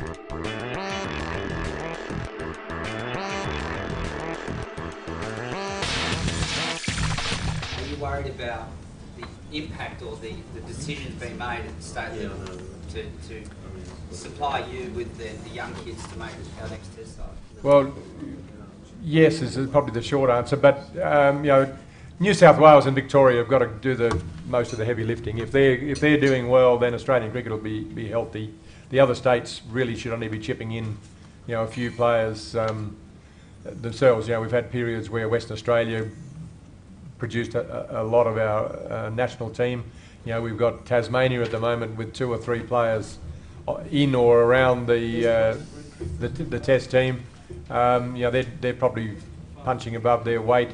Are you worried about the impact or the decisions being made at the state level to supply you with the young kids to make our next test side? Well, yes is probably the short answer, but New South Wales and Victoria have got to do most of the heavy lifting. If they're doing well, then Australian cricket will be healthy. The other states really should only be chipping in, a few players themselves. We've had periods where Western Australia produced a lot of our national team. We've got Tasmania at the moment with 2 or 3 players in or around the Test team. They're probably punching above their weight.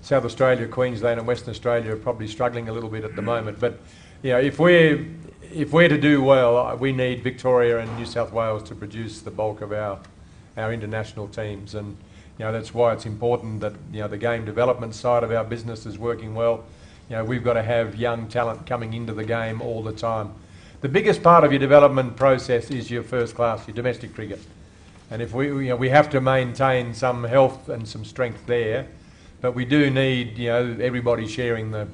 South Australia, Queensland, and Western Australia are probably struggling a little bit at the moment. But if we're to do well, we need Victoria and New South Wales to produce the bulk of our international teams, and that's why it's important that the game development side of our business is working well. We've got to have young talent coming into the game all the time. The biggest part of your development process is your first class, your domestic cricket, and if we have to maintain some health and some strength there, but we do need everybody sharing the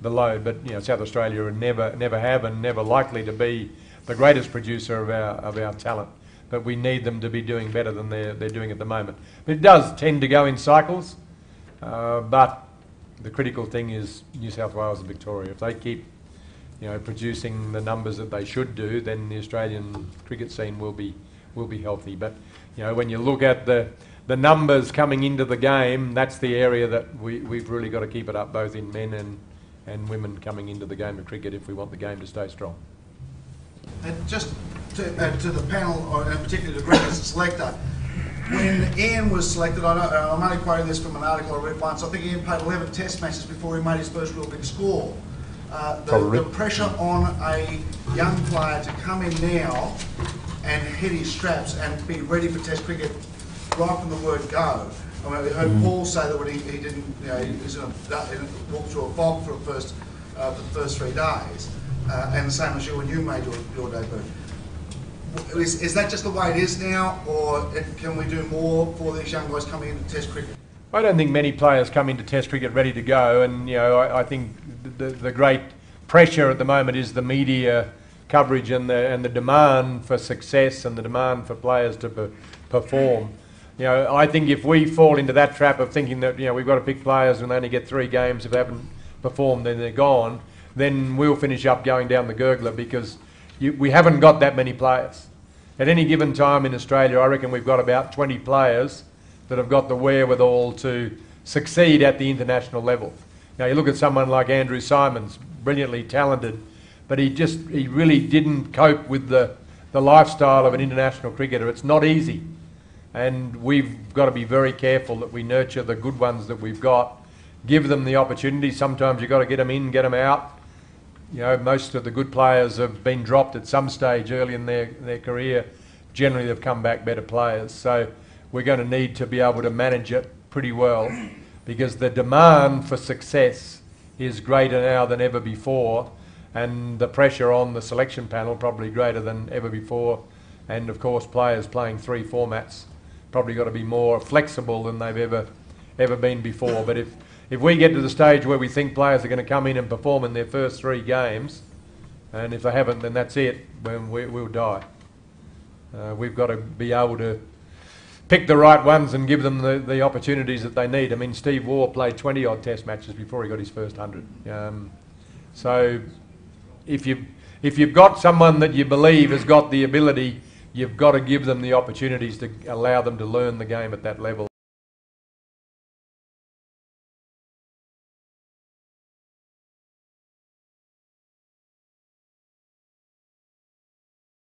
load. But South Australia are never have and never likely to be the greatest producer of our talent. But we need them to be doing better than they're doing at the moment. But it does tend to go in cycles. But the critical thing is New South Wales and Victoria. If they keep producing the numbers that they should do, then the Australian cricket scene will be healthy. But when you look at the numbers coming into the game, that's the area that we've really got to keep it up, both in men and women coming into the game of cricket, if we want the game to stay strong. And just to add to the panel, and particularly to Greg as a selector, when Ian was selected, I'm only quoting this from an article I read once, I think Ian played 11 test matches before he made his first real big score. The pressure on a young player to come in now and hit his straps and be ready for test cricket right from the word go. I mean, we heard Paul say that when he didn't, he was going to walk through a fog for the first 3 days, and the same as you when you made your debut. Is that just the way it is now, or can we do more for these young guys coming into Test cricket? I don't think many players come into Test cricket ready to go, and I think the great pressure at the moment is the media coverage and the demand for success and the demand for players to perform. I think if we fall into that trap of thinking that we've got to pick players and they only get 3 games, if they haven't performed then they're gone, then we'll finish up going down the gurgler, because we haven't got that many players. At any given time in Australia, I reckon we've got about 20 players that have got the wherewithal to succeed at the international level. Now you look at someone like Andrew Simons, brilliantly talented, but he really didn't cope with the lifestyle of an international cricketer. It's not easy. And we've got to be very careful that we nurture the good ones that we've got, give them the opportunity. Sometimes you've got to get them in, get them out. Most of the good players have been dropped at some stage early in their career. Generally, they've come back better players. So we're going to need to be able to manage it pretty well, because the demand for success is greater now than ever before, and the pressure on the selection panel probably greater than ever before. And of course, players playing 3 formats probably got to be more flexible than they've ever been before. But if we get to the stage where we think players are going to come in and perform in their first 3 games, and if they haven't, then that's it, we'll die. We've got to be able to pick the right ones and give them the opportunities that they need. I mean, Steve Waugh played 20-odd Test matches before he got his first 100. So if you've got someone that you believe has got the ability, you've got to give them the opportunities to allow them to learn the game at that level.